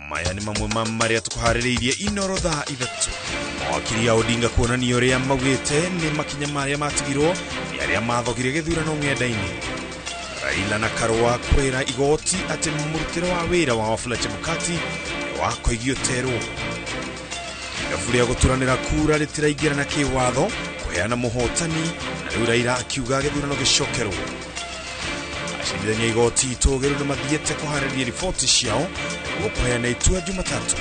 maya ni mamwe maria tukuhaririirie inorodha ithatu. Mawakiri ya Odinga kuonania uria maugite ni makinya maria matigirwo yaria mathogire githurano ng'enda-ini. Raila na Karua kwera igoti ati murutiro wa wira wa Wafula Chebukati ni wa kuigioterwo. Gafuria guturanira kura ritiraingira na kiwatho kuheana muhotani na riu Raila akiuga githurano gicokerwo. Acindithania igoti itogeru ni mathiete kuharĩria riboti ciao nĩguo kũheana itua Jumatatu.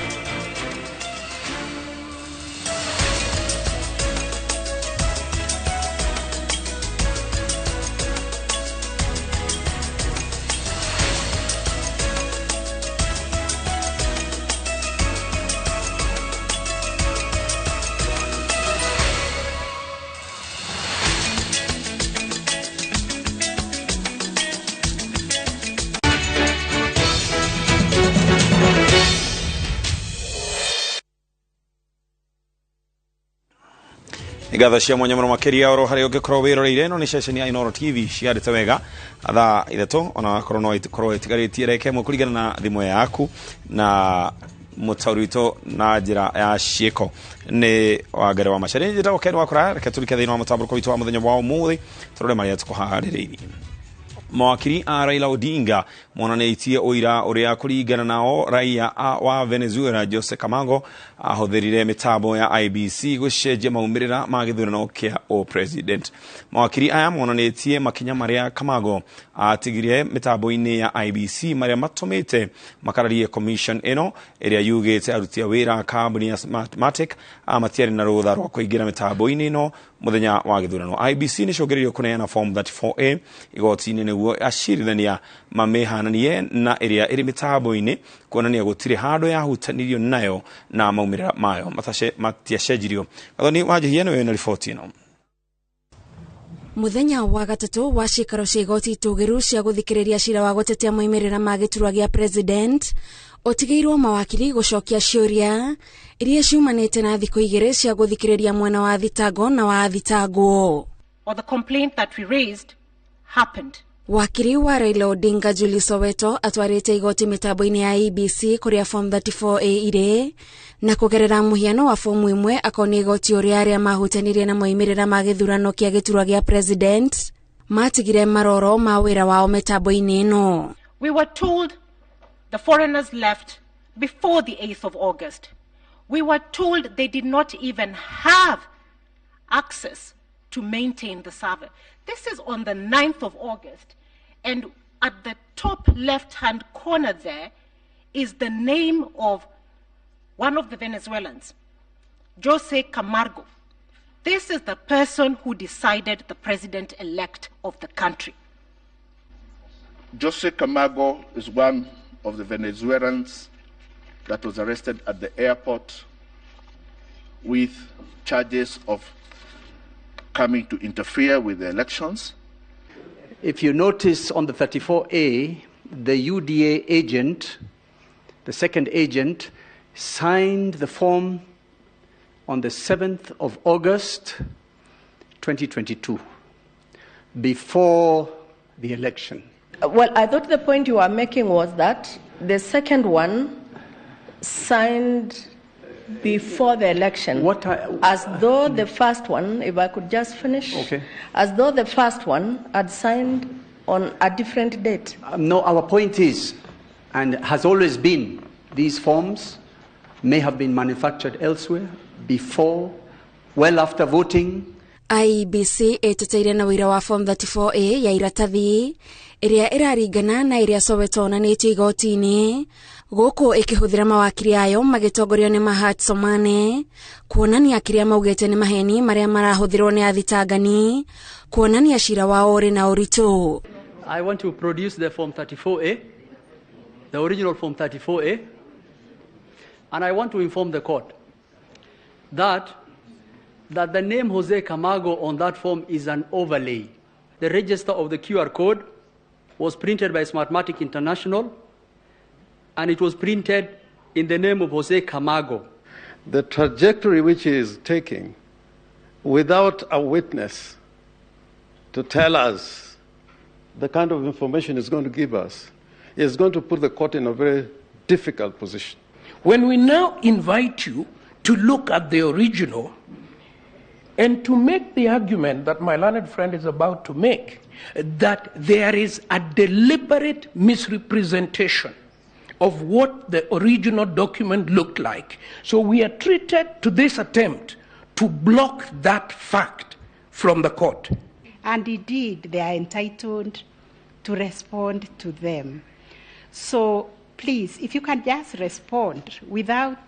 Igatha cia mwanya muno makiria oro hari ungikorwo wiroreire no ni session ya Inoro TV ciarite wega atha ithato ona korwo no ikorwo itigaritie reke mu kurigana na thimu yaku na mutaurito na njira ya cieko ni wagere wa macari njira ukeni wakora reke turike thina wa mutambuko witu wa muthenya wa umuthi turore maria tukuhaririirie. Mawakiri a Raila Odinga monanitie oira uria kuringana nao raia wa Venezuela Jose Camargo ahũthĩrire mitambo ya IBC gucenjia maumirira ma gĩthurano kĩa president. Mawakiri aya monanitie makinya maria Camargo atigire mitambo-ini ya IBC maria matumite makararie commission ino iria yugite aruti wira kambuni ya Smartmatic amatiari na rutha rwa kuingira mitambo-ini ino muthenya wa gĩthurano. IBC ni congeririo kuneana form 34A igoti-ini nĩguo acirithania mamehananie na iria iri mitambo-ini kuonania gutire handu yahutanirio nayo na maumirira mayo matiacenjirio. Gathoni wajihia niwe na riboti ino. Muthenya wa gatatu wa cikaro cia igoti itugiru cia guthikiriria cira wa gutetea moimirira ma giturwa gia president otigeirwo mawakiri gucokia ciuria iria ciumanite na thikũ igĩrĩ cia guthikiriria mwena wa thitango na wa thitangwo. Or the complaint that we raised happened. Wakiri wa Raila Odinga Julie Soweto atwarite igoti mitambo-ini ya IBC kuria form 34A ire na kugerera muhiano wa form imwe akoni igoti uria aria mahutanirie na moimirira ma gĩthurano kĩa gĩturwa gĩa president matigire maroro ma wira wao mitambo-ini ino. We were told the foreigners left before the 8th of August. We were told they did not even have access to maintain the server. This is on the 9th of August. And at the top left-hand corner there is the name of one of the Venezuelans, Jose Camargo. This is the person who decided the president-elect of the country. Jose Camargo is one of the Venezuelans that was arrested at the airport with charges of coming to interfere with the elections. If you notice on the 34A, the UDA agent, the second agent, signed the form on the 7th of August 2022, before the election. Well, I thought the point you were making was that the second one signed before the election, as though the first one, if I could just finish, okay, as though the first one had signed on a different date. No, our point is, and has always been, these forms may have been manufactured elsewhere, before, well after voting. IBC eteteire na wira wa form 34A ya iratathi iria iraringana na iria Soweto onanĩtio igoti-ini guku ikihuthira mawakiri ayo magitongorio ni Mahat Somane kuonania kiria maugite ni maheni maria marahuthirwo ni athitangani kuonania cira wao uri na uritu. I want to produce the form 34A, the original form 34A, and I want to inform the court that the name Jose Camargo on that form is an overlay. The register of the QR code was printed by Smartmatic International, and it was printed in the name of Jose Camargo. The trajectory which he is taking, without a witness to tell us the kind of information he's going to give us, is going to put the court in a very difficult position. When we now invite you to look at the original and to make the argument that my learned friend is about to make, that there is a deliberate misrepresentation of what the original document looked like. So we are treated to this attempt to block that fact from the court. And indeed, they are entitled to respond to them. So please, if you can just respond without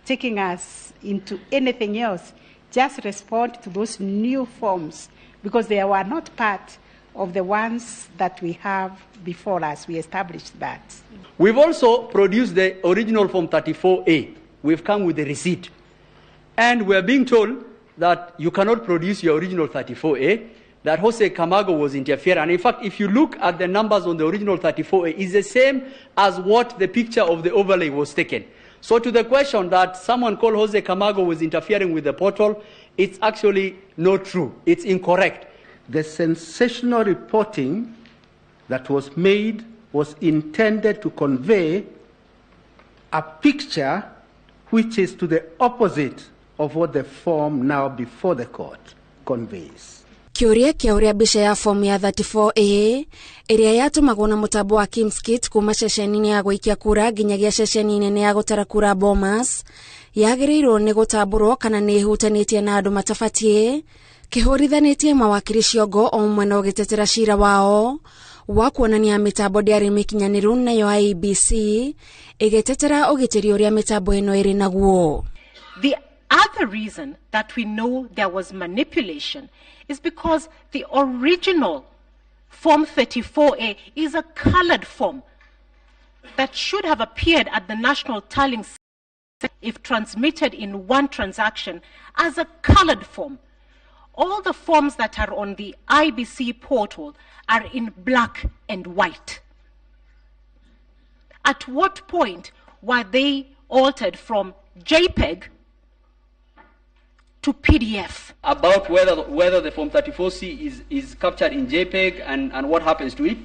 taking us into anything else, just respond to those new forms, because they were not part of the ones that we have before us. We established that. We've also produced the original Form 34A. We've come with the receipt. And we're being told that you cannot produce your original 34A, that Jose Camargo was interfering. And in fact, if you look at the numbers on the original 34A, it's the same as what the picture of the overlay was taken. So to the question that someone called Jose Camargo was interfering with the portal, it's actually not true. It's incorrect. The sensational reporting that was made was intended to convey a picture which is to the opposite of what the form now before the court conveys. Kiuria kia uria bica ya form ya 34A iria yatumagwo na mutambo wa Kimskit kuma ceceni ya gwikia kura nginyagia ceceni nene ya gutara kura Bomas yagirirwo ni gutamburwo kana ni hutanitie na andu matafatie kihorithanĩtie mawakiri ciongo o mwena ũgĩtetera cira wao wa kuonania mitambo ndĩarĩ mĩkinyanĩru nayo IEBC ĩgĩtetera ũgitĩri ũrĩa mitambo ĩno ĩrĩ naguo. The other reason that we know there was manipulation is because the original Form 34A is a colored form that should have appeared at the National Tallying Center if transmitted in one transaction as a colored form. All the forms that are on the IBC portal are in black and white. At what point were they altered from JPEG to PDF? About whether the Form 34C is captured in JPEG and what happens to it,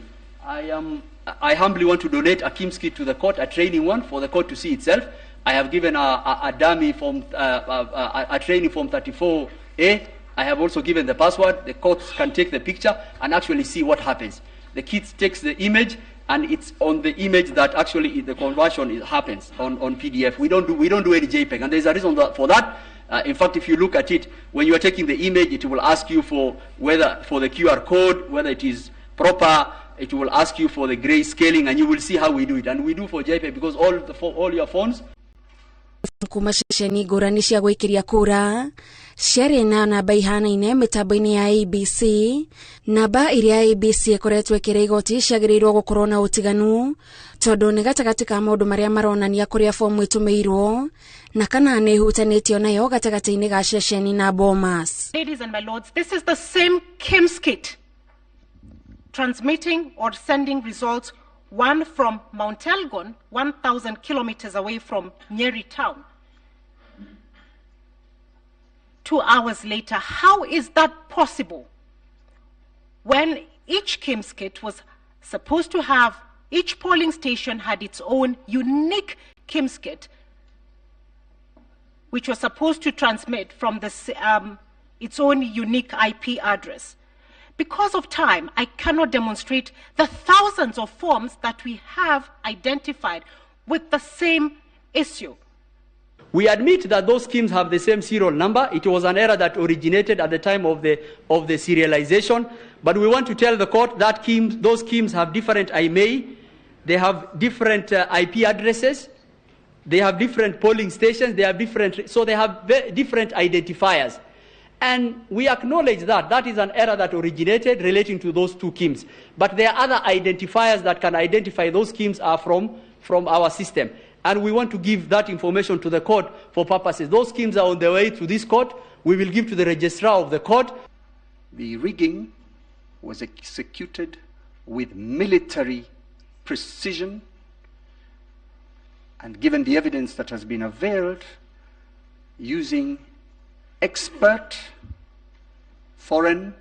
I humbly want to donate a Kimskit to the court, a training one for the court to see itself. I have given a dummy form, a training Form 34A. I have also given the password. The courts can take the picture and actually see what happens. The kid takes the image, and it's on the image that actually the conversion happens on PDF. We don't do any JPEG, and there's a reason for that. In fact, if you look at it, when you are taking the image, it will ask you for the QR code, whether it is proper. It will ask you for the gray scaling, and you will see how we do it. And we do for JPEG because all your phones. Kuma ceceni ngũrani cia gũikiria kura ciarĩ na namba ihanaine mitambo-inĩ ya IEBC. Namba iria IEBC ĩkoretwo ĩkĩra igoti ciagĩrĩirwo gũkorwo na ũtiganu tondũ nĩ gatagatĩ ka maũndũ marĩa maronania kũrĩa fomu ĩtũmĩirwo na kana nĩ hutanĩtio nayo gatagatĩ-inĩ ga ceceni na Bomas. Ladies and my lords, this is the same Kimskit transmitting or sending results, one from Mount Elgon, 1,000 kilometers away from Nyeri town. 2 hours later, how is that possible? When each Kimskit was supposed to have, each polling station had its own unique Kimskit, which was supposed to transmit from its own unique IP address. Because of time, I cannot demonstrate the thousands of forms that we have identified with the same issue. We admit that those schemes have the same serial number. It was an error that originated at the time of the serialization. But we want to tell the court that those schemes have different IMEI, they have different IP addresses, they have different polling stations, they have different identifiers. And we acknowledge that is an error that originated relating to those two schemes. But there are other identifiers that can identify those schemes are from our system. And we want to give that information to the court for purposes. Those schemes are on their way to this court. We will give to the registrar of the court. The rigging was executed with military precision, and given the evidence that has been availed, using expert, foreign,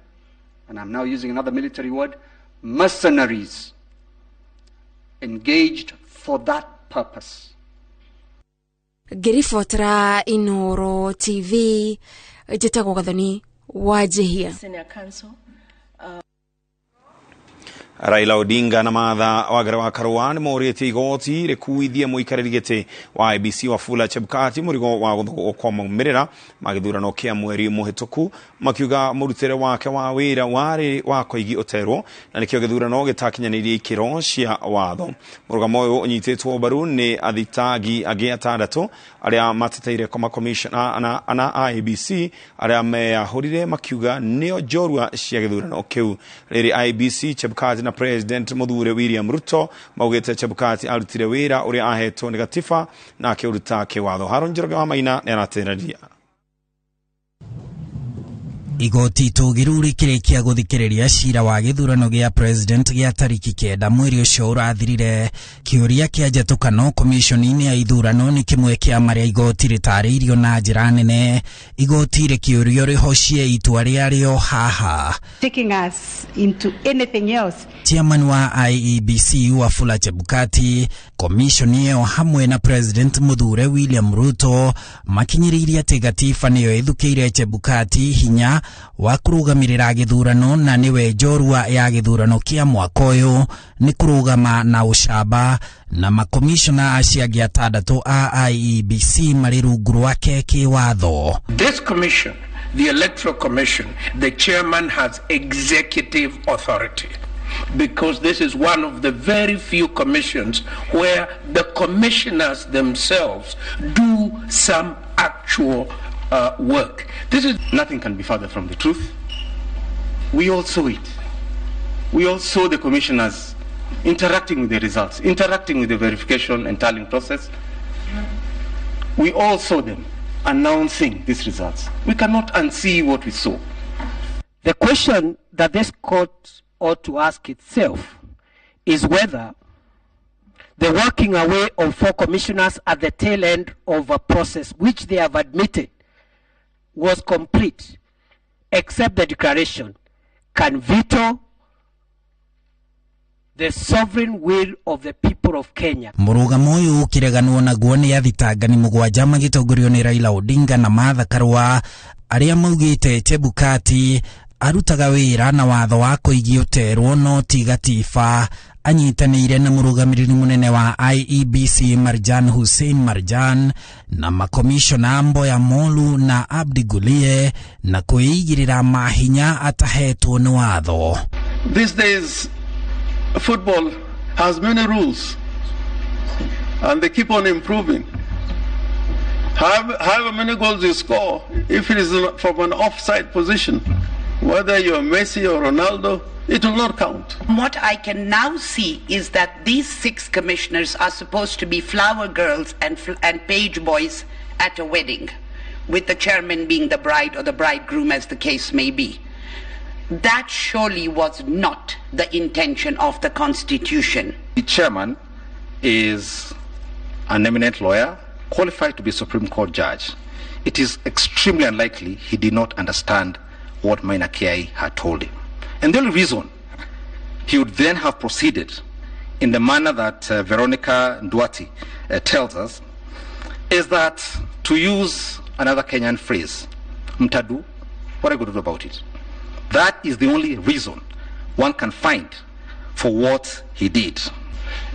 and I'm now using another military word, mercenaries engaged for that purpose. Ngiribotera Inoro TV njitagwo Gathoni Wanjihia. Senior Counsel. Raila Odinga na Martha Wangari wa Karua nĩ morĩtie igoti rĩkuithie mũikarĩri gĩtĩ wa IEBC Wafula Chebukati mũrigo wa gũthũkwo maumĩrĩra ma gĩthurano kĩa mweri mũhĩtũku, makiuga mũrutĩre wake wa wĩra warĩ wa kũigi ũterwo na nĩkĩo gĩthurano gĩtakinyanĩirie ikĩro cia watho. Mũrũgamo ũyũ ũnyitĩtwo mbaru nĩ athitangi angĩ atandatũ arĩa mateteire commissioner ana IEBC arĩa meyahũrire makiuga nĩo njorua cia gĩthurano kĩu. Rĩrĩ IEBC Chebukati na President Muthure William Ruto maugĩte Chebukati arutire wĩra ũrĩa ahetwo nĩ gatiba na akĩruta kĩwatho. Haron Njoroge wa Maina nĩ arateithĩrĩria. Igoti tũgĩru rĩkĩrĩkia gũthikĩrĩria cira wa gĩthurano gĩa president gĩa tariki 9 mweri ũcio ũrathirire. Kĩũria kĩa njatũkano komishoni-inĩ ya ithurano nĩ kĩmwe kĩa marĩa igoti rĩtarĩirio na njĩra nene. Igoti rĩkĩũrio rĩhocie itua rĩarĩo haha. Taking us into anything else. Chairman wa IEBC Wafula Chebukati, komishoni ĩyo hamwe na President Muthure William Ruto makinyĩrĩirie atĩ gatiba nĩyo ĩthukĩire Chebukati hinya wa kũrũgamĩrĩra gĩthurano na nĩwe njorua ya gĩthurano kĩa mwaka ũyũ nĩ kũrũgama na ũcamba, na makomishona acio angĩ atandatũ a IEBC marĩ rungu rwake kĩwatho. This commission, the Electoral Commission, the chairman has executive authority, because this is one of the very few commissions where the commissioners themselves do some actual work. Nothing can be further from the truth. We all saw it. We all saw the commissioners interacting with the results, interacting with the verification and tallying process. We all saw them announcing these results. We cannot unsee what we saw. The question that this court ought to ask itself is whether the working away of 4 commissioners at the tail end of a process which they have admitted was complete, except the declaration, can veto the sovereign will of the people of Kenya. Mũrũgamo ũyũ ũkĩreganwo naguo nĩ athitangani mũgwanja magĩtongorio nĩ Raila Odinga na Martha Karua arĩa maugĩte Chebukati arutaga wĩra na watho wa kũigi ũterwo no ti gatiba, anyitanĩire na mũrũgamĩrĩri mũnene wa IEBC Marjan Hussein Marjan na makomishona Mboya Molu na Abdi Gulie na kwĩigĩrĩra mahinya atahetwo nĩ watho. These days football has many rules and they keep on improving. However many goals you score, if it is from an offside position, whether you're Messi or Ronaldo, it will not count. What I can now see is that these 6 commissioners are supposed to be flower girls and page boys at a wedding, with the chairman being the bride or the bridegroom, as the case may be. That surely was not the intention of the Constitution. The chairman is an eminent lawyer, qualified to be a Supreme Court judge. It is extremely unlikely he did not understand what Maina Kiai had told him. And the only reason he would then have proceeded in the manner that Veronica Nduati tells us is that, to use another Kenyan phrase, mtadu, what are you going to do about it? That is the only reason one can find for what he did.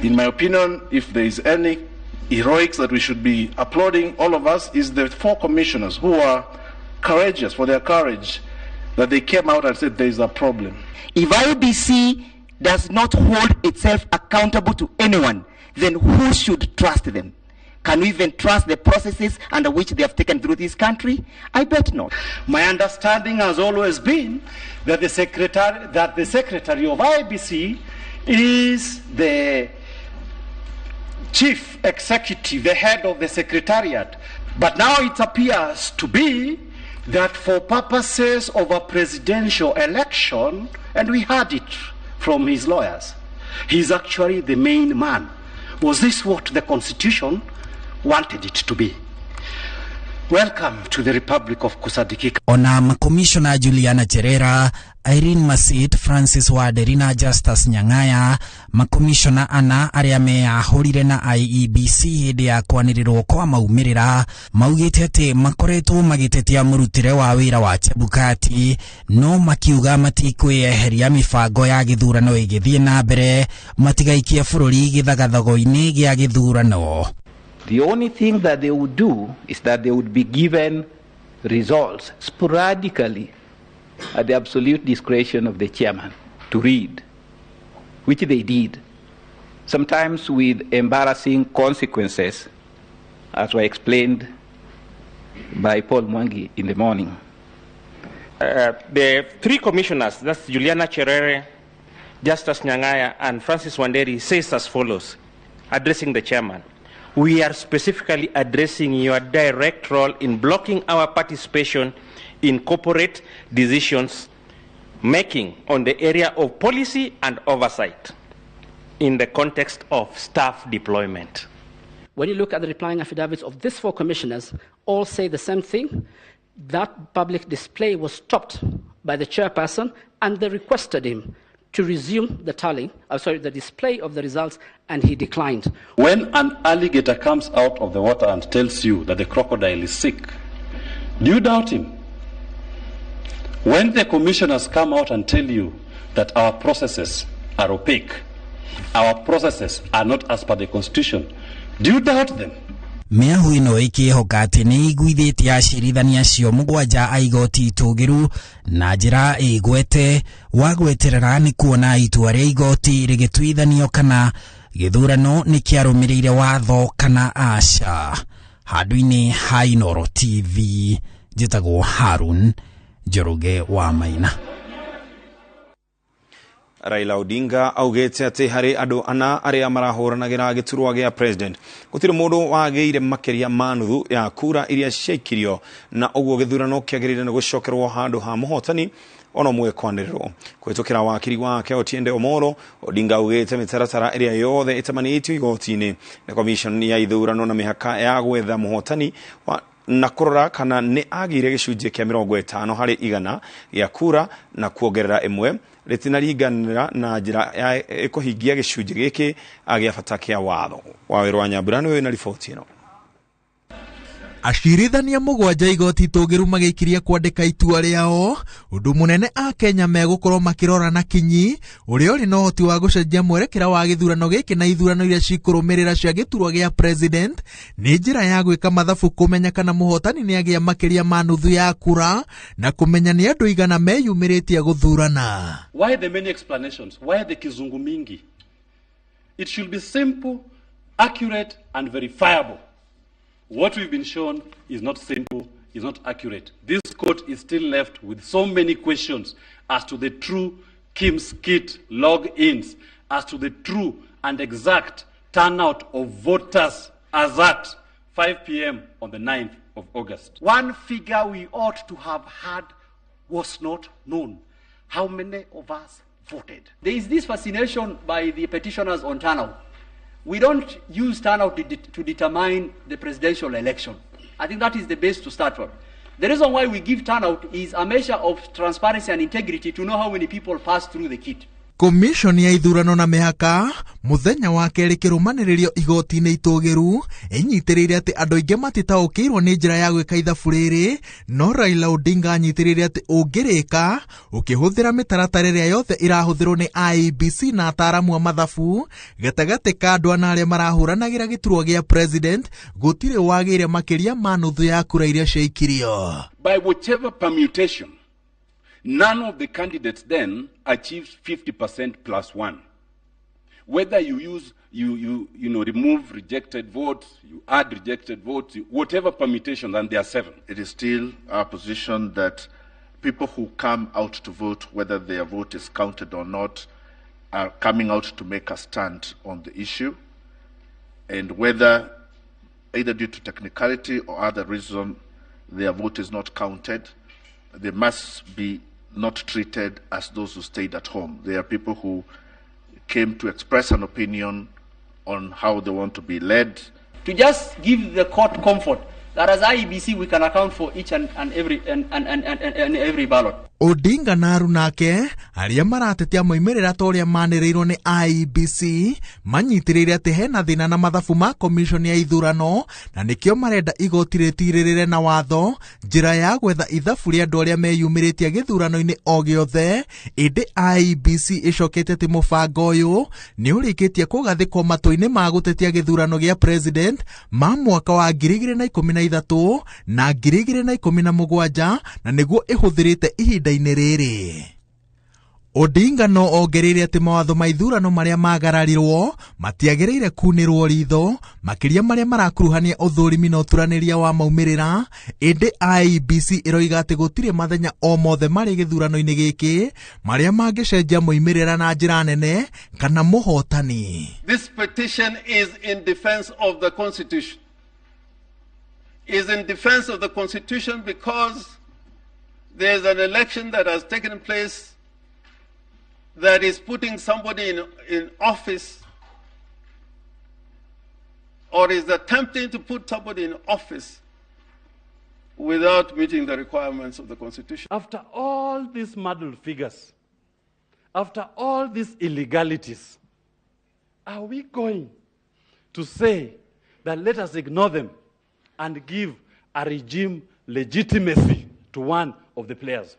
In my opinion, if there is any heroics that we should be applauding, all of us, is the 4 commissioners who are courageous for their courage, that they came out and said there is a problem. If IEBC does not hold itself accountable to anyone, then who should trust them? Can we even trust the processes under which they have taken through this country? I bet not. My understanding has always been that the secretary of IEBC is the chief executive, the head of the secretariat. But now it appears to be that for purposes of a presidential election, and we heard it from his lawyers, he's actually the main man. Was this what the Constitution wanted it to be? Welcome to the Republic of Kusadikika. Ona makomishona Juliana Cherera Irene Masit, Francis Waderi na Justus Nyang'aya, makomishona ana aria meyahurire na IEBC hindi ya kwanirirwo kwa maumirira, maugite ati makoretwo magitetia murutire wa wira wa Chebukati, no makiuga matikweheria mibango ya githurano igithie na mbere, matigaikie bururi githagathago-ini gia githurano. The only thing that they would do is that they would be given results sporadically at the absolute discretion of the chairman to read, which they did, sometimes with embarrassing consequences, as were explained by Paul Mwangi in the morning. The three commissioners, that's Juliana Cherere, Justus Nyang'aya, and Francis Wanderi, says as follows, addressing the chairman: we are specifically addressing your direct role in blocking our participation in corporate decisions making on the area of policy and oversight in the context of staff deployment. When you look at the replying affidavits of these four commissioners, all say the same thing. That public display was stopped by the chairperson, and they requested him to resume the display of the results, and he declined. When an alligator comes out of the water and tells you that the crocodile is sick, do you doubt him? When the commissioners come out and tell you that our processes are opaque, our processes are not as per the Constitution, do you doubt them? Miahu ino ikihoka ati ni iguithitie acirithania acio mugwanja a igoti itugiru na njira igwete wa gweterera ni kuona itua ria igoti rigituithanio kana githurano ni kiarumirire watho kana aca. Handu-ini ha Inooro TV, njitagwo Harun Njoroge wa Maina. Raila Odinga augete ati hari andu ana aria marahuranagira giturwa gia president gutire mundu wageire makeria manuthu ya kura iria ciaikirio na uguo githurano kiagirire ni gucokerwo handu ha muhotani ono mwe kwanirwo kwitukira wakiri wake Otiende Omoro. Odinga augete mitaratara iria yothe itamanitio igoti-ini na commission ya ithurano na mihaka ya gwetha muhotani na kurora kana ni agire gicunjie kia 50 hari igana ya kura na kuongerera imwe ritinariganira na njira ya ikuhingia gicunjie giki agia bata kia watho. Wawirwa Nyambura niwe na riboti ino. Acirithania mugwanja igoti tugiru magikiria kwandika itua riao, undu munene a Kenya megukorwo makirora na kinyi uria uri no hoti wa gucenjia mwerekera wa githurano giki na ithurano iria cikurumirira cia giturwa gia president, ni njira ya gwika mathabu kumenya kana muhotani ni agia makiria manuthu ya kura na kumenya ni andu igana meyumiritie guthurana. Why the many explanations? Why the kizungu mingi? It should be simple, accurate and verifiable. What we've been shown is not simple, is not accurate. This court is still left with so many questions as to the true KIMS kit log-ins, as to the true and exact turnout of voters as at 5 p.m. on the 9th of August. One figure we ought to have had was not known. How many of us voted? There is this fascination by the petitioners on turnout. We don't use turnout to determine the presidential election. I think that is the base to start from. The reason why we give turnout is a measure of transparency and integrity to know how many people pass through the kit. Commission ya ithurano na mihaka muthenya wa keri kirumaniririo igoti-ini itugiru inyitirire ati andu aingi matitaukirwo ni njira ya gwika ithabu riri, no Raila Odinga anyitirire ati ungirika ukihuthira mitaratara iria yothe irahuthirwo ni IEBC na ataramu a mathabu gatagati ka andu ana aria marahuranagira giturwa gia president gutire wagire makiria manuthu ya kura iria ciaikirio. By whichever permutation, none of the candidates then achieved 50% plus one. Whether you use, remove rejected votes, you add rejected votes, whatever permutation, and there are 7. It is still our position that people who come out to vote, whether their vote is counted or not, are coming out to make a stand on the issue. And whether, either due to technicality or other reason, their vote is not counted, they must be not treated as those who stayed at home. They are people who came to express an opinion on how they want to be led. To just give the court comfort that as IEBC we can account for each and every ballot. Odinga na Arunake aria maratetia moimerera ta uria maniriirwo ni IEBC manyitirire ati hena thina na mathabu ma commission ya ithurano na nikio marenda igoti ritiririre na watho njira ya gwetha ithabu ria andu aria meyumiritie githurano-ini o giothe. Indi IEBC icokete ati mubango uyu ni urikitie kugathikwo matũ-ini ma gutetia githurano gia president ma mwaka wa 2013 na 2017 na niguo ihuthirite ihinda-ini riri. Odinga no ongereire ati mawatho ma ithurano maria magararirwo matiagĩrĩire kunĩrwo ritho makiria maria marakuruhania uthurimi na uturaniria wa maumirira. Indi IEBC iroiga ati gutire mathenya o mothe mari githurano-ini giki maria mangicenjia moimirira na njira nene kana muhotani. This petition is in defense of the Constitution. Is in defense of the Constitution because there is an election that has taken place that is putting somebody in office or is attempting to put somebody in office without meeting the requirements of the Constitution. After all these muddled figures, after all these illegalities, are we going to say that let us ignore them and give a regime legitimacy to one of the players?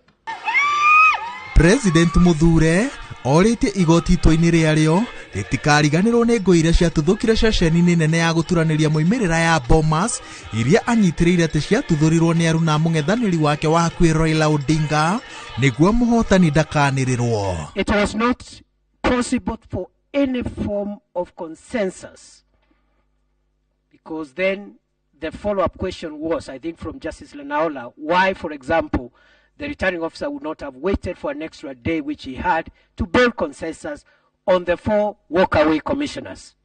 President Muthure oritie igoti itũ-inĩ rĩarĩo rĩtikariganĩrwo nĩ ngũ iria ciatuthũkire ceceni-inĩ nene ya gũturaniria moimerera ya Bomas iria anyitĩrĩire atĩ ciatuthurirwo nĩ Aruna mũng'ethanĩri wake wa hakuhĩ Raila Odinga nĩguo mũhotani ndakanĩrĩrwo. It was not possible for any form of consensus because then the follow-up question was, I think, from Justice Lenaola, why, for example, the returning officer would not have waited for an extra day, which he had, to build consensus on the 4 walk-away commissioners.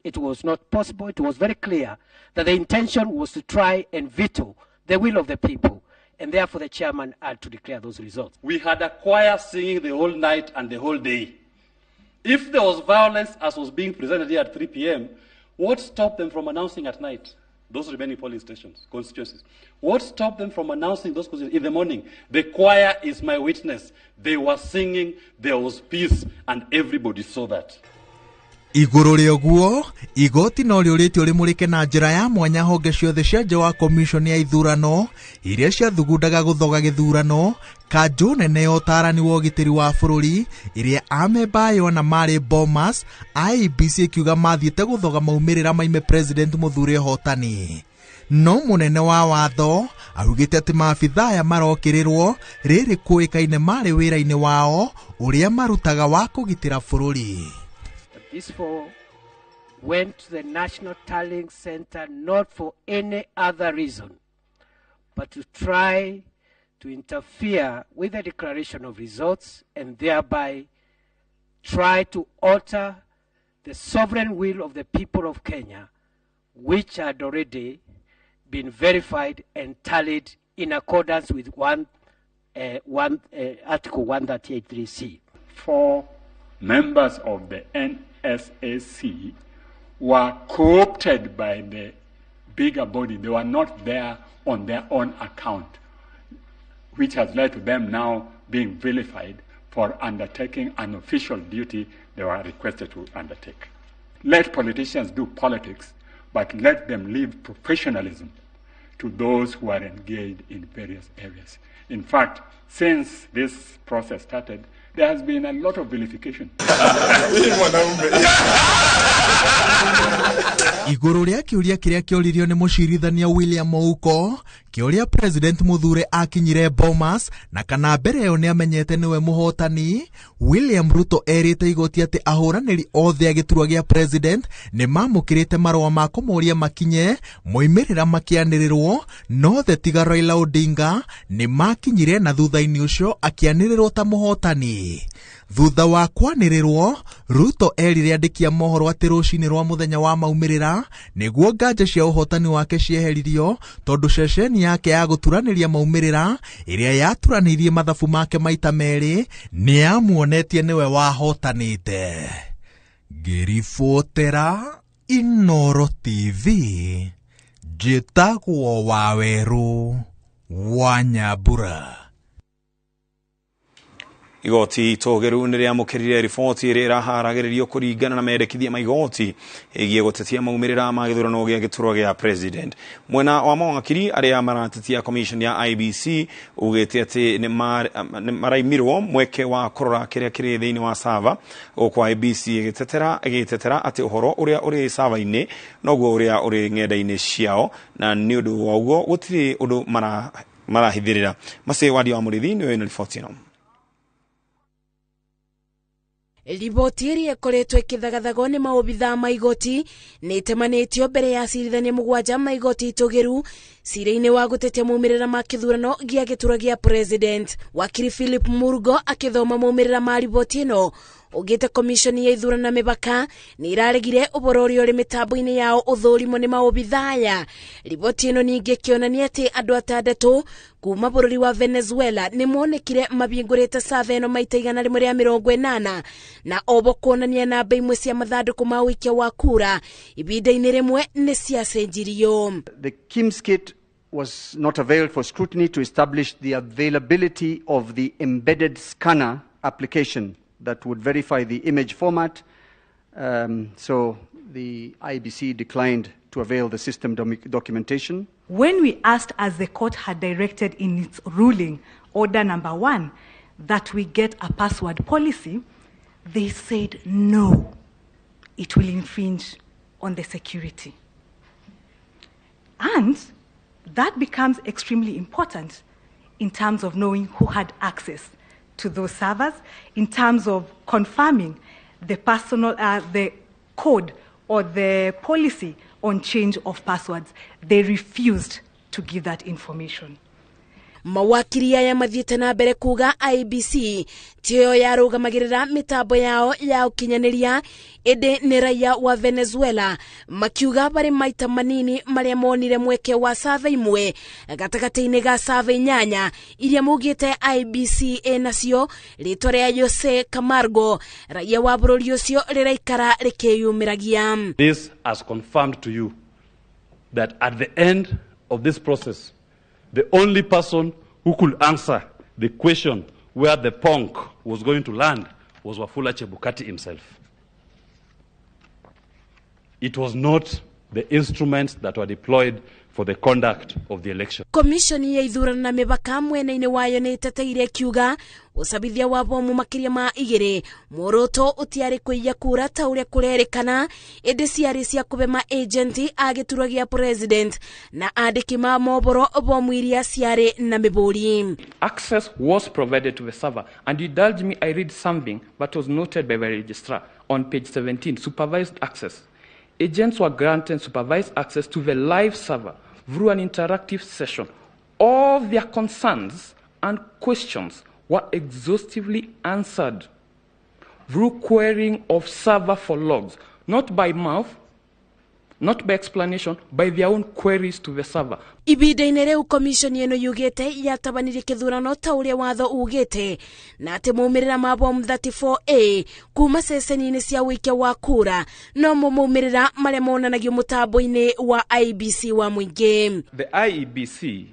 It was not possible. It was very clear that the intention was to try and veto the will of the people, and therefore the chairman had to declare those results. We had a choir singing the whole night and the whole day. If there was violence as was being presented here at 3 p.m., what stopped them from announcing at night those remaining polling stations, constituencies? What stopped them from announcing those constituencies in the morning? The choir is my witness. They were singing, there was peace, and everybody saw that. Iguru rĩoguo igoti no rĩũrĩtio rĩmũrĩke na njĩra ya mwanya honge ciothe cia nja wa commission ya ithurano iria ciathugundaga gũthoga gĩthurano. Kanjũ nene ya ũtaarani wa ũgitĩri wa bũrũri iria amemba ayo na marĩ Bomas, IEBC ikiuga mathiĩte gũthoga maumĩrĩra maime President Muthure hotani. No munene wa watho augĩte atĩ maabitha aya marokĩrĩrwo rĩrĩ kũĩkaine marĩ wĩra-inĩ wao ũrĩa marutaga wa kũgitĩra bũrũri. These 4 went to the National Tallying Center not for any other reason but to try to interfere with the declaration of results and thereby try to alter the sovereign will of the people of Kenya, which had already been verified and tallied in accordance with Article 138(3)(c). 4 members of the NSAC were co-opted by the bigger body. They were not there on their own account, which has led to them now being vilified for undertaking an official duty they were requested to undertake. Let politicians do politics, but let them leave professionalism to those who are engaged in various areas. In fact, since this process started, there has been a lot of vilification. Iguru ria kiuria kiria kioririo ni mucirithania William Ouko kiuria President Muthure akinyire Bomas na kana mbere yo ni amenyete niwe muhotani. William Ruto erite igoti ati ahuraniri othe agiturwa gia president ni mamukirite marwa ma kumuria makinye moimerera makianirirwo no the tiga Raila Odinga ni makinyire na thutha-ini ucio akianirirwo ta muhotani. Thutha wa kwanirirwo Ruto erire andikia mohoro ati rucini rwa muthenya wa maumirira niguo nganja cia uhotani wake cieheririo tondu ceceni yake ya guturaniria maumirira iria yaturanirie mathabu make maita meri ni amuonetie niwe wahotanite. Ngiribotera Inoro TV, njĩtagwo Waweru wa Nyambura. igoti togeru nä rä amå riboti ä rä ĩraharagä rä rio kå ringana na mendekithia ma igoti ĩgiĩ gũtetia maumĩrĩra ma gĩthurano gĩa gĩturwa gĩa president. Mwena wa mawakiri arĩa maratetia commission ya IBC ugĩte atĩ nĩ maraimirwo mweke wa kũrora kĩrĩa kĩrĩ thĩinĩ wa server gũkũ IBC ĩgĩtetera atĩ ũhoro ũrĩa ũrĩ server-inĩ noguo ũrĩa ũrĩ ng'enda-inĩ ciao, na nĩ ũndũ wa ũguo gũtirĩ ũndũ marahithĩrĩra. Masĩ Wadi wa Mũrĩithi nĩwe na riboti ĩno. Riboti ĩrĩa ĩkoretwo ĩkĩthagathagwo nĩ maobithaa ma igoti nĩ ĩtemanĩtio mbere ya acirithania mũgwanja ma igoti itũgĩru cira-inĩ wa gũtetia maumĩrĩra ma kĩthurano gĩa gĩturwa gĩa president. Wakiri Philip Murgo akĩthoma maumĩrĩra ma riboti ĩno ugĩte komishoni ya ithurano na mĩbaka nĩ iraregire ũboro ũrĩa ũrĩ mĩtambo-inĩ yao ũthũrimo nĩ maobithaa aya. Riboti ĩno ningĩ ĩkĩonania atĩ andũ 6 kuma bũrũri wa Venezuela nĩ monekire mabingũrĩte server ĩno maita 180 na obo kuonania namba imwe cia mathandũkũ ma ũikia wa kura ibinda-inĩ rĩmwe nĩ ciacenjirio. The KIMS kit was not availed for scrutiny to establish the availability of the embedded scanner application that would verify the image format. So the IBC declined to avail the system documentation. When we asked, as the court had directed in its ruling, order number 1, that we get a password policy, they said no, it will infringe on the security. And that becomes extremely important in terms of knowing who had access to those servers, in terms of confirming the the code or the policy on change of passwords. They refused to give that information. Mawakiri aya mathiĩte na mbere kuga IBC tiyo yarũgamagĩrĩra mĩtambo yao ya ũkinyanĩria ĩndĩ nĩ raia wa Venezuela, makiuga barĩ maita manini marĩa monire mweke wa server imwe gatagatĩ-inĩ ga server 8 iria mugĩte IBC nacio rĩtwa rĩa Jose Camargo, raia wa bũrũri ũcio rĩraikara rĩkĩyumĩragia. This has confirmed to you that at the end of this process, the only person who could answer the question where the punk was going to land was Wafula Chebukati himself. It was not the instruments that were deployed for the conduct of the election. Komishoni ya ithurano na mĩbaka mwena-inĩ wayo nĩ ĩteteire kiuga ũcabithia wa bomu makĩria ma 2 muoroto ũtiarĩ kũiya kura ta ũrĩa kũrerĩkana, ĩndĩ ciarĩ cia kũbema agenti a gĩturwa gĩa president na andĩki ma mohoro bomu iria ciarĩ na mĩbũri. Access was provided to the server, and you indulge me, I read something that was noted by the registrar on page 17, supervised access. Agents were granted supervised access to the live server through an interactive session. All their concerns and questions were exhaustively answered through querying of server for logs, not by mouth, not by explanation, by their own queries to the server. Ibinda-inĩ rĩu komishoni ĩno yugĩte yatabanirie kĩthurano ta ũrĩa watho ugĩte na atĩ maumĩrĩra ma bomu 34A kuma ceceni-inĩ cia ũikia wa kura no maumĩrĩra marĩa monanagio mũtambo-inĩ wa IBC wa mũingĩ. The IEBC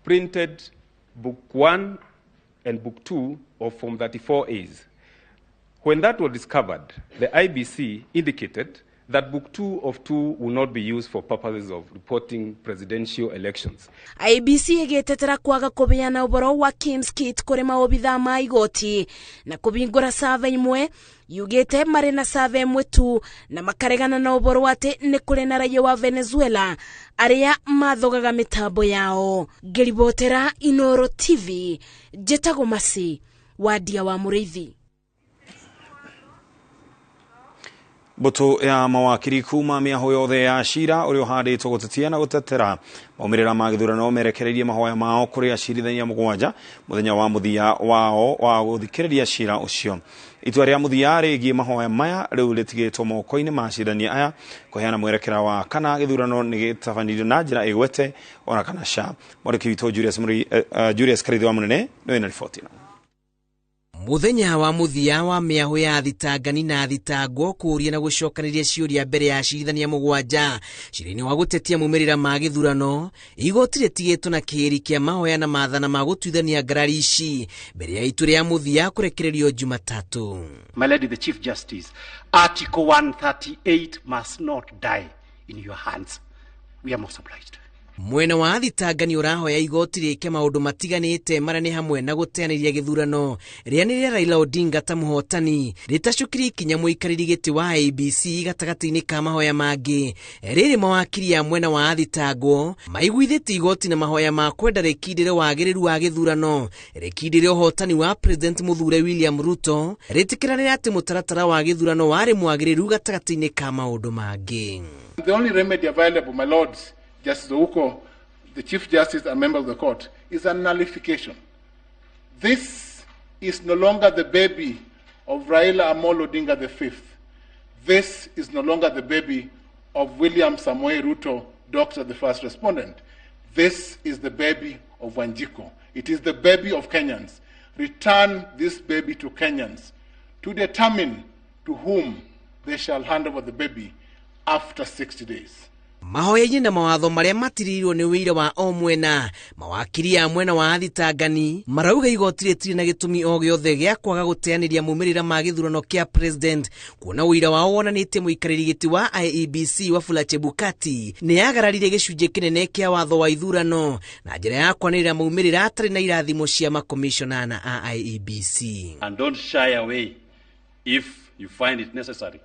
printed book 1 and book 2 of form 34As. When that was discovered, the IBC indicated that book 2 of 2 will not be used for purposes of reporting presidential elections. IBC ĩgĩtetera kwaga kũbeana ũboro wa KIMS kit kũrĩ maobithaa ma igoti na kũbingũra server imwe, yugĩte marĩ na server imwe tu na makaregana na ũboro atĩ nĩ kũrĩ na raia wa Venezuela arĩa mathogaga mĩtambo yao. Ngĩribotera Inoro TV, Njĩtagwo Masi, Wadia wa Mũrĩithi. Mbutu ya mawakiri kuma mĩaho yothe ya cira ũrĩa ũhandĩtwo gũtetia na gũtetera maumĩrĩra ma gĩthurano merekereirie mahoya mao kũrĩ acirithania mũgwanja mũthenya wa mũthia wao wa gũthikĩrĩria cira ũcio. Itua rĩa mũthia rĩgiĩ mahoya maya rĩu rĩtigĩtwo moko-inĩ ma acirithania aya kũheana mwerekera wa kana gĩthurano nĩ gĩtabanirio na njĩra ĩgwete ona kana ca. Mwandĩki witũ Julius Karithi wa Mũnene nĩwe na riboti ĩno. Muthenya wa muthia wa miahu ya thitangani na thitangwo kuria na gucokaniria ciuria mbere ya cirithania mugwanja cirini wa gutetia mumirira ma githurano igoti ritigitwo na kiri kia mahoya na maathana ma gutuithania ngarari ici mbere ya itu ria muthia kurekererio Jumatatu. My Lady the Chief Justice, Article 138 must not die in your hands. We are most obliged. Mwena wa thitangani urahoya igoti rike maundu matiganite maria ni hamwe na guteaniria githurano rianiria Raila Odinga ta muhotani ritacukiri ikinya muikariri giti wa ABC gatagati-ini ka mahoya mangi riri mawakiri ya mwena wa thitangwo maiguithite igoti na mahoya ma kwenda rikindire wagiriru wa githurano rikindire uhotani wa President Muthure William Ruto ritikiranire ati mutaratara wa githurano wari mwagiriru gatagati-ini ka maundu mangi. The only remedy available, my lords, Justice Ouko, the Chief Justice and member of the court, is a nullification. This is no longer the baby of Raila Amolo Odinga V. This is no longer the baby of William Samoei Ruto, Doctor, the first respondent. This is the baby of Wanjiku. It is the baby of Kenyans. Return this baby to Kenyans to determine to whom they shall hand over the baby after 60 days. Mahoya na mawatho maria matirirwo ni wira wa o mwena mawakiri ya mwena wa thitangani marauga igoti ritiri na gitumi o giothe gia kwaga guteaniria mumirira ma githurano kia president kuona wira wao wonanite muikariri giti wa IEBC Wafula Chebukati ni yagararire gicunje kinene kia watho wa ithurano na njira ya kwanirira mumirira atari na irathimo cia makomishona na IEBC. And don't shy away if you find it necessary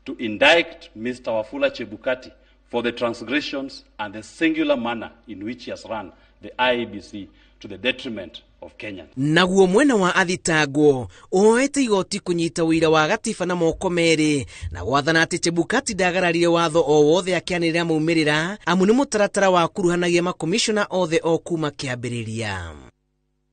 to indict Mr. Wafula Chebukati for the transgressions and the singular manner in which he has run the IEBC to the detriment of Kenyans. Naguo mwena wa athitangwo oete igoti kunyita wira wa gatiba na moko meri na gwathana ati Chebukati ndagararire watho o wothe akianirira maumirira amu ni mutaratara wa kuruhanagia makomishona othe o kuma kiambiriria.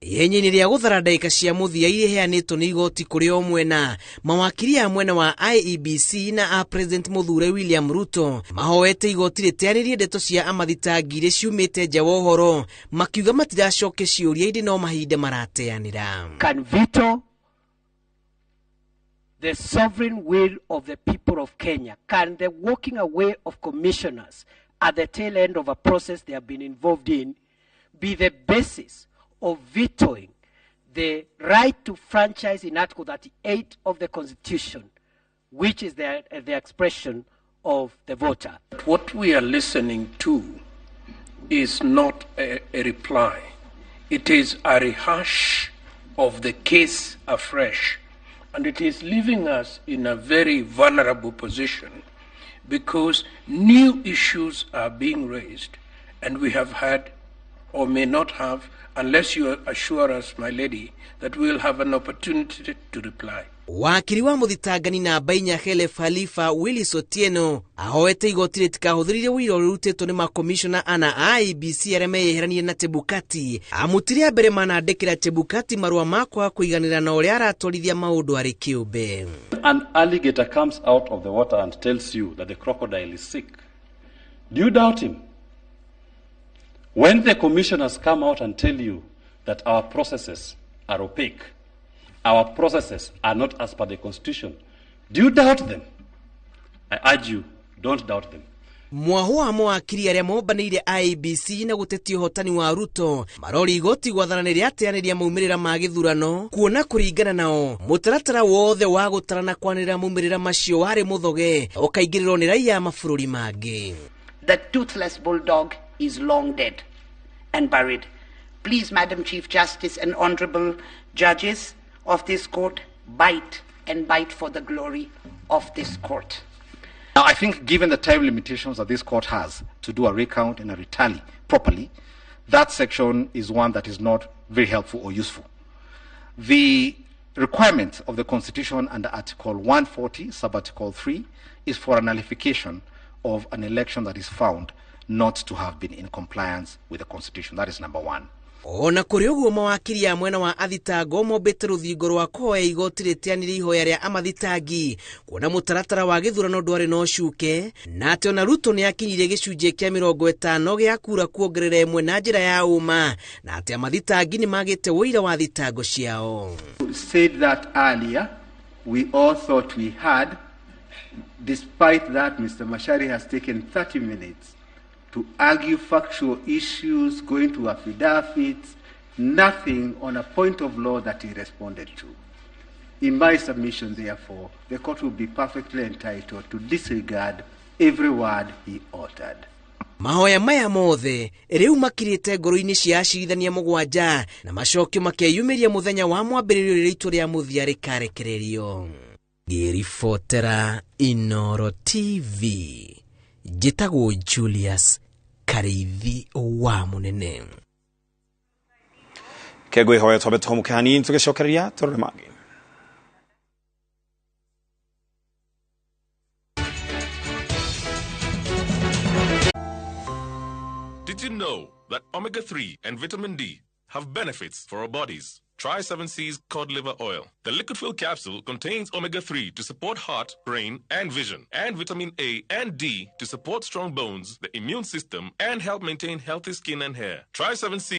Yenye ria guthara ndaika cia muthia ire heanitwo ni igoti kuri o mwena mawakiri ya mwena wa IEBC na a President Muthure William Ruto mahoete igoti riteanirie ndeto cia amathitangire ciumite nja wa uhoro makiuga matiracoke ciuria indi no mahinde marateanira. Can veto the sovereign will of the people of Kenya? Can the walking away of commissioners at the tail end of a process they have been involved in be the basis of vetoing the right to franchise in Article 38 of the Constitution, which is the expression of the voter? What we are listening to is not a reply. It is a rehash of the case afresh. And it is leaving us in a very vulnerable position because new issues are being raised and we have had or may not have, unless you assure us, my lady, that we will have an opportunity to reply. Wakiri wa muthitangani na Bainya Khelef Khalifa Willis Otieno ahoete igoti ritikahũthĩrire wira ũrutĩtwo nĩ makomishona ana IEBC arĩa meyeheranie na Chebukati amutiria mbere manandĩkĩra Chebukati marũa makwa kũiganĩra na ũrĩa aratwarithia maũndũ arĩ kĩũmbe. An alligator comes out of the water and tells you that the crocodile is sick. Do you doubt him? When the commissioners come out and tell you that our processes are opaque, our processes are not as per the Constitution, do you doubt them? I urge you, don't doubt them. Mwaho wa mawakiri arĩa mombanĩire IEBC na gũtetia ũhotani wa Ruto marori igoti gwathanĩria ateanĩria maumĩrĩra ma gĩthurano kuona kũringana nao mũtaratara wothe wa gũtarana kwanĩrĩra maumĩrĩra macio warĩ mũthoge ũkaingĩrĩrwo nĩ raiya mabũrũri mangĩ. The toothless bulldog is long dead and buried. Please, Madam Chief Justice and honorable judges of this court, bite and bite for the glory of this court. Now, I think given the time limitations that this court has to do a recount and a retally properly, that section is one that is not very helpful or useful. The requirement of the Constitution under Article 140, Sub-Article 3, is for a nullification of an election that is found not to have been in compliance with the Constitution. That is number one. ona kuri uguo mawakiri ya mwena wa athitango mombete ruthingo rwa koya igoti ritianirie ihoya ria amathitangi kuona mutaratara wa githurano ndwari no cuke na ati ona Ruto ni akinyire gicunjie kia 50 gia kura kuongerera imwe na njira ya uma na ati amathitangi ni magite wira wa thitango ciao. Said that earlier, we all thought we had. Despite that, Mr. Mashari has taken 30 minutes to argue factual issues, going to affidavits, nothing on a point of law that he responded to. In my submission, therefore, the court will be perfectly entitled to disregard every word he uttered. Mahoya maya mothe riu makirite ngoro-ini cia acirithania mugwanja na macokio makeyumiria muthenya wa mwambiririo riria itu ria muthia rikarekererio. Ngiribotera Inooro TV, njitagwo Julius Kareithi wa munene. Kegwe hoya tobe tomu kani tugecokereria turore magi. Did you know that omega-3 and vitamin D have benefits for our bodies? Try 7C's cod liver oil. The liquid-filled capsule contains omega-3 to support heart, brain, and vision, and vitamin A and D to support strong bones, the immune system, and help maintain healthy skin and hair. Try 7C